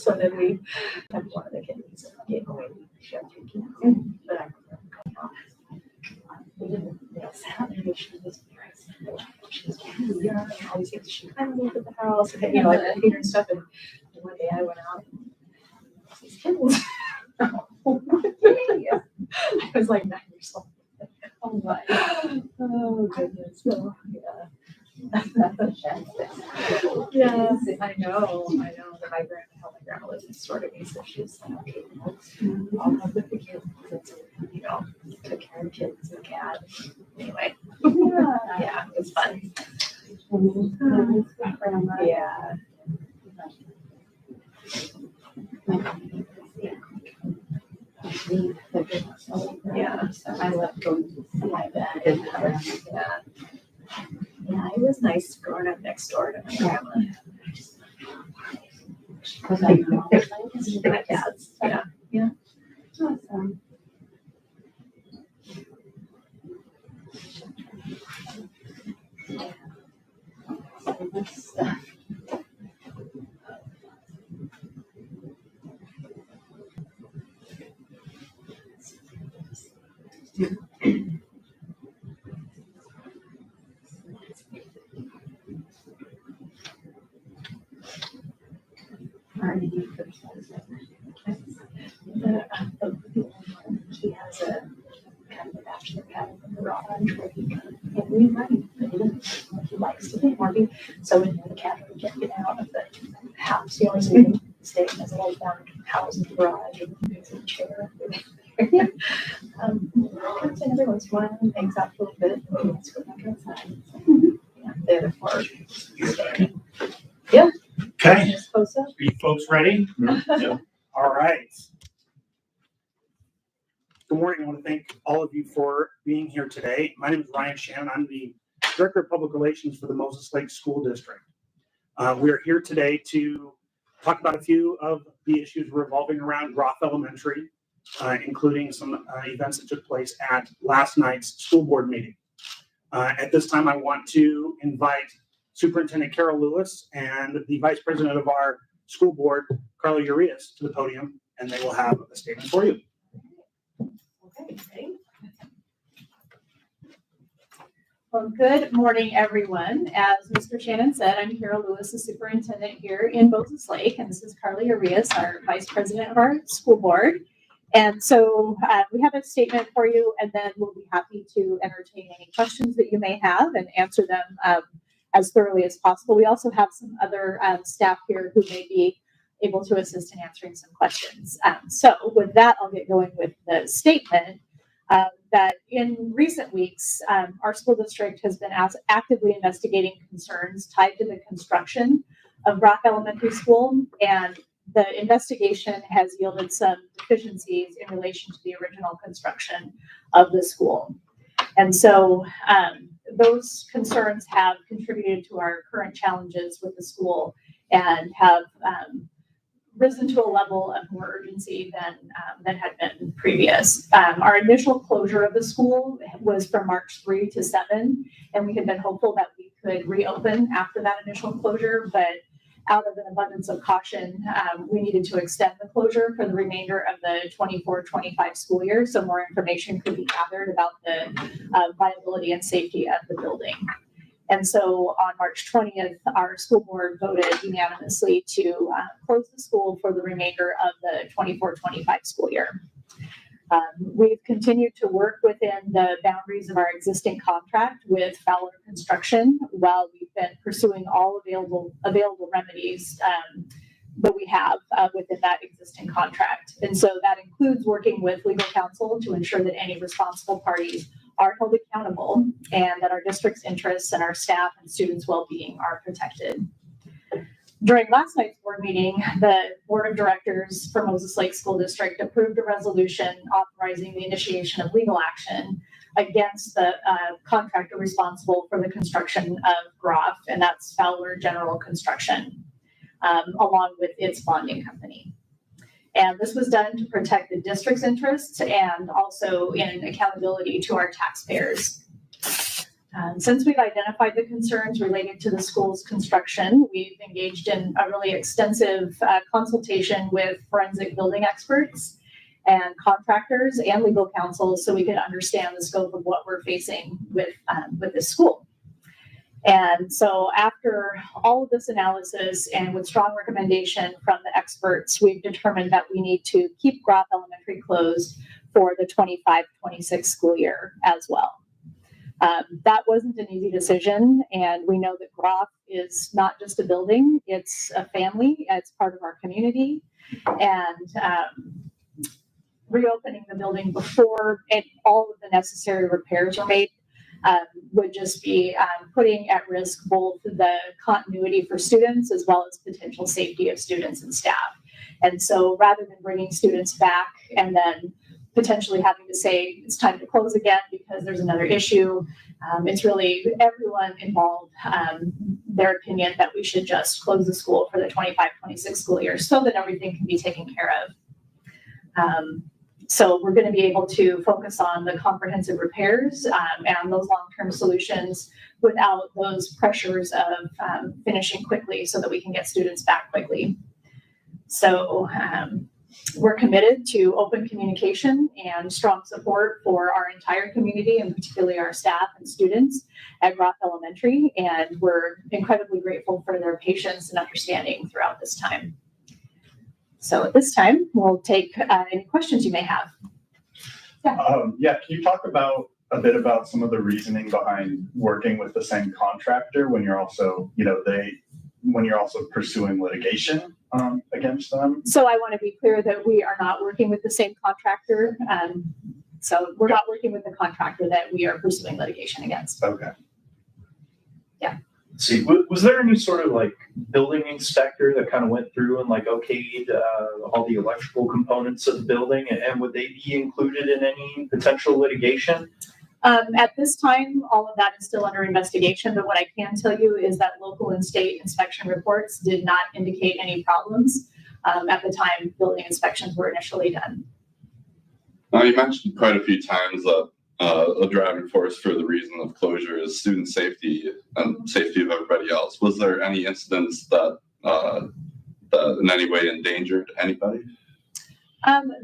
So then we had one of the kids get away. She had 3 kids, but I we didn't, Saturday she was she's young, all these things. She kind of lived at the house, like computer and stuff. And one day I went out and these kids. I was like 9 years old. Oh my! Oh goodness! So, yeah, I know. My grandma lives next door to me, so she's okay. I'll have the kids, took care of the kids and the cat. Anyway, yeah, it was fun. Yeah. Yeah, so I love going to see my dad. Yeah, it was nice growing up next door to my grandma. My dad's. Yeah. Awesome. He has a kind of a bachelor pad in the garage where he can rewrite, but he likes to be working. So when the cat can't get out of the house, he always stays in his little down house in the garage and he's in a chair. Comes in every once in a while and hangs out for a little bit and let's go back outside. Yeah, the other part. Yeah. Okay. So. Are you folks ready? Yeah. All right. Good morning. I want to thank all of you for being here today. My name is Ryan Shannon. I'm the Director of Public Relations for the Moses Lake School District. We are here today to talk about a few of the issues revolving around Groff Elementary, including some events that took place at last night's school board meeting. At this time, I want to invite Superintendent Carol Lewis and the Vice President of our school board, Carla Urias, to the podium, and they will have a statement for you. Okay, ready? Well, good morning, everyone. As Mr. Shannon said, I'm Carol Lewis, the superintendent here in Moses Lake, and this is Carla Urias, our vice president of our school board. And so we have a statement for you, and then we'll be happy to entertain any questions that you may have and answer them as thoroughly as possible. We also have some other staff here who may be able to assist in answering some questions. So with that, I'll get going with the statement that in recent weeks, our school district has been actively investigating concerns tied to the construction of Groff Elementary School, and the investigation has yielded some deficiencies in relation to the original construction of the school. And so those concerns have contributed to our current challenges with the school and have risen to a level of more urgency than had been previous. Our initial closure of the school was from March 3 to 7, and we had been hopeful that we could reopen after that initial closure, but out of an abundance of caution, we needed to extend the closure for the remainder of the 24-25 school year, so more information could be gathered about the viability and safety of the building. And so on March 20th, our school board voted unanimously to close the school for the remainder of the 24-25 school year. We've continued to work within the boundaries of our existing contract with Fowler Construction while we've been pursuing all available remedies that we have within that existing contract. And so that includes working with legal counsel to ensure that any responsible parties are held accountable and that our district's interests and our staff and students' well-being are protected. During last night's board meeting, the board of directors for Moses Lake School District approved a resolution authorizing the initiation of legal action against the contractor responsible for the construction of Groff, and that's Fowler General Construction, along with its bonding company. And this was done to protect the district's interests and also in accountability to our taxpayers. Since we've identified the concerns related to the school's construction, we've engaged in a really extensive consultation with forensic building experts and contractors and legal counsel so we could understand the scope of what we're facing with this school. And so after all of this analysis and with strong recommendation from the experts, we've determined that we need to keep Groff Elementary closed for the 25-26 school year as well. That wasn't an easy decision, and we know that Groff is not just a building, it's a family, it's part of our community, and reopening the building before all of the necessary repairs are made would just be putting at risk both the continuity for students as well as potential safety of students and staff. And so rather than bringing students back and then potentially having to say it's time to close again because there's another issue, it's really everyone involved, their opinion that we should just close the school for the 25-26 school year so that everything can be taken care of. So we're going to be able to focus on the comprehensive repairs and those long-term solutions without those pressures of finishing quickly so that we can get students back quickly. So we're committed to open communication and strong support for our entire community and particularly our staff and students at Groff Elementary. And we're incredibly grateful for their patience and understanding throughout this time. So at this time, we'll take any questions you may have. Yeah, can you talk about a bit about some of the reasoning behind working with the same contractor when you're also, when you're also pursuing litigation against them? So I want to be clear that we are not working with the same contractor. So we're not working with the contractor that we are pursuing litigation against. Okay. Yeah. See, was there any sort of like building inspector that kind of went through and like okayed all the electrical components of the building, and would they be included in any potential litigation? At this time, all of that is still under investigation, but what I can tell you is that local and state inspection reports did not indicate any problems at the time building inspections were initially done. Now, you mentioned quite a few times that a driving force for the reason of closure is student safety and safety of everybody else. Was there any incidents that in any way endangered anybody?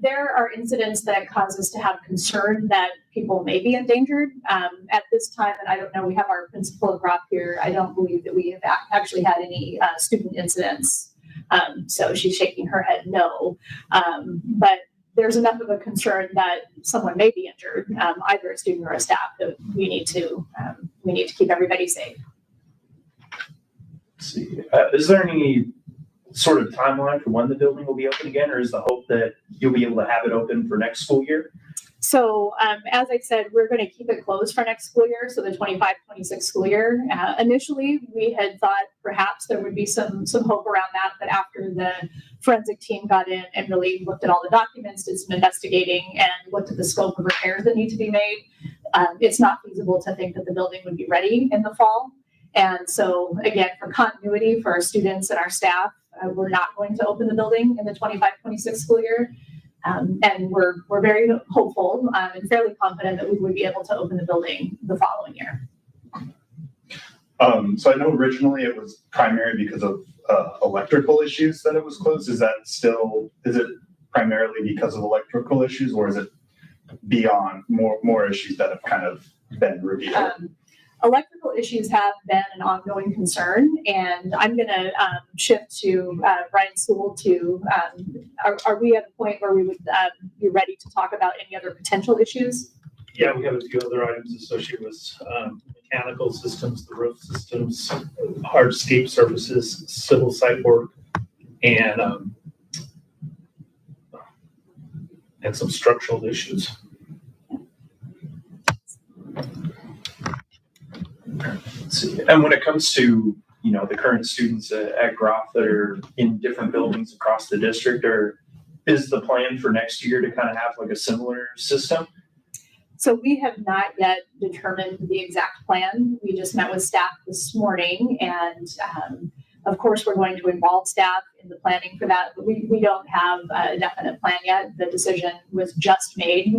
There are incidents that cause us to have concern that people may be endangered. At this time, and I don't know, we have our principal of Groff here. I don't believe that we have actually had any student incidents. So she's shaking her head no. But there's enough of a concern that someone may be injured, either a student or a staff, that we need to keep everybody safe. Let's see, is there any sort of timeline for when the building will be open again, or is the hope that you'll be able to have it open for next school year? So as I said, we're going to keep it closed for next school year, so the 25-26 school year. Initially, we had thought perhaps there would be some hope around that, but after the forensic team got in and really looked at all the documents, did some investigating, and looked at the scope of repairs that need to be made, it's not feasible to think that the building would be ready in the fall. And so, again, for continuity for our students and our staff, we're not going to open the building in the 25-26 school year. And we're very hopeful and fairly confident that we would be able to open the building the following year. So I know originally it was primarily because of electrical issues that it was closed. Is it primarily because of electrical issues, or is it beyond more issues that have kind of been revealed? Electrical issues have been an ongoing concern, and I'm going to shift to Brian Sewell to, are we at a point where we would be ready to talk about any other potential issues? Yeah, we have a few other items associated with mechanical systems, the roof systems, hardscape surfaces, civil site work, and some structural issues. Let's see. And when it comes to, the current students at Groff that are in different buildings across the district, is the plan for next year to kind of have like a similar system? So we have not yet determined the exact plan. We just met with staff this morning, and of course we're going to involve staff in the planning for that, but we don't have a definite plan yet. The decision was just made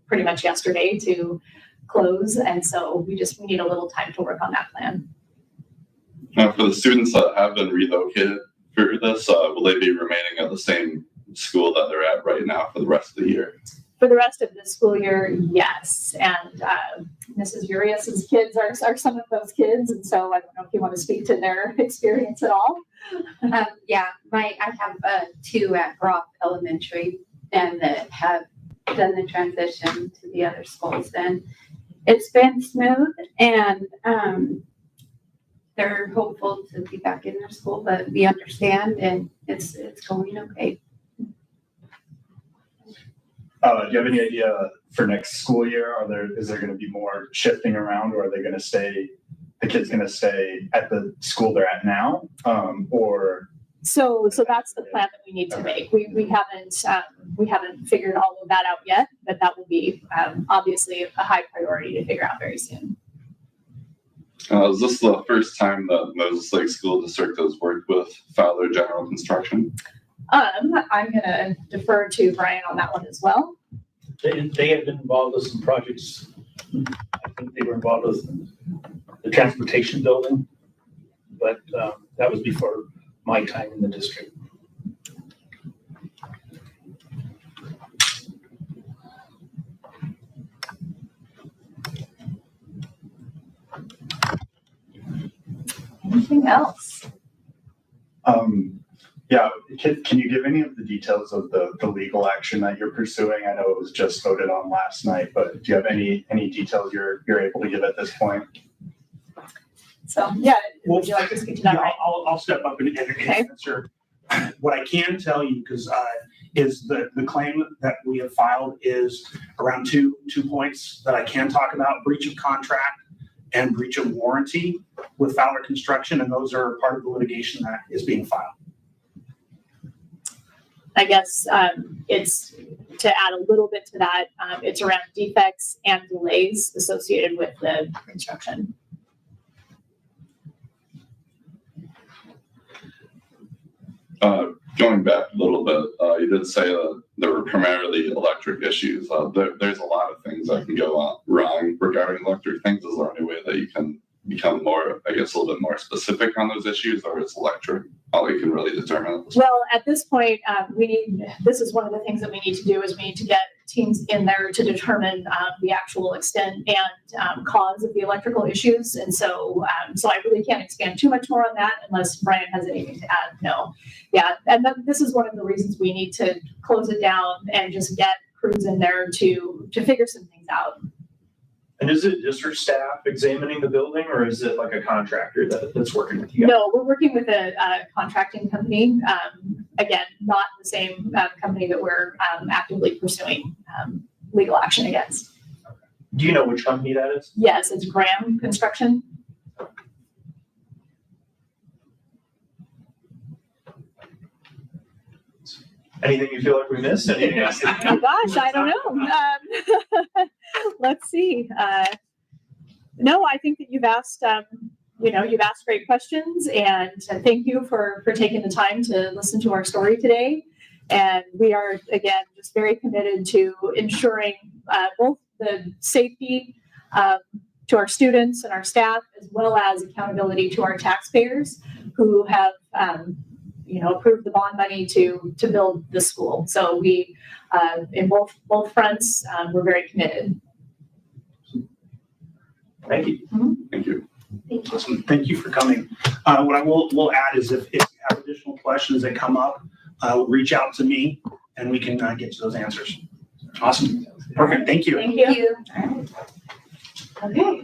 pretty much yesterday to close. And so we need a little time to work on that plan. For the students that have been relocated for this, will they be remaining at the same school that they're at right now for the rest of the year? For the rest of the school year, yes. And Mrs. Urias's kids are some of those kids. And so I don't know if you want to speak to their experience at all. Yeah, I have two at Groff Elementary and that have done the transition to the other schools. And it's been smooth, and they're hopeful to be back in their school, but we understand, and it's going okay. Do you have any idea for next school year? Is there going to be more shifting around, or are they going to stay? The kids going to stay at the school they're at now, or? So that's the plan that we need to make. We haven't figured all of that out yet, but that will be obviously a high priority to figure out very soon. Is this the first time that Moses Lake School District has worked with Fowler General Construction? I'm going to defer to Brian on that one as well. They have been involved with some projects. I think they were involved with the transportation building, but that was before my time in the district. Anything else? Yeah, can you give any of the details of the legal action that you're pursuing? I know it was just voted on last night, but do you have any details you're able to give at this point? So yeah, would you like to speak to that? Yeah, Right? I'll step up and answer. What I can tell you, because is the claim that we have filed is around two points that I can talk about: breach of contract and breach of warranty with Fowler Construction, and those are part of the litigation that is being filed. I guess it's to add a little bit to that. It's around defects and delays associated with the construction. Going back a little bit, you did say that there were primarily electric issues. There's a lot of things that can go wrong regarding electric things. Is there any way that you can become more, I guess, a little bit more specific on those issues, or is electric all you can really determine at this point? Well, at this point, this is one of the things that we need to do is we need to get teams in there to determine the actual extent and cause of the electrical issues. And so I really can't expand too much more on that unless Brian has anything to add. No. Yeah. And this is one of the reasons we need to close it down and just get crews in there to figure some things out. And is it district staff examining the building, or is it like a contractor that's working with you guys? No, we're working with a contracting company. Again, not the same company that we're actively pursuing legal action against. Do you know which company that is? Yes, it's Graham Construction. Anything you feel like we missed? Anything else? Oh gosh, I don't know. Let's see. No, I think that you've asked, you've asked great questions, and thank you for taking the time to listen to our story today. And we are, again, just very committed to ensuring both the safety to our students and our staff, as well as accountability to our taxpayers who have, approved the bond money to build the school. So we, in both fronts, we're very committed. Thank you. Thank you. Awesome. Thank you for coming. What I will add is if you have additional questions that come up, reach out to me and we can get to those answers. Awesome. Perfect. Thank you. Thank you. Okay.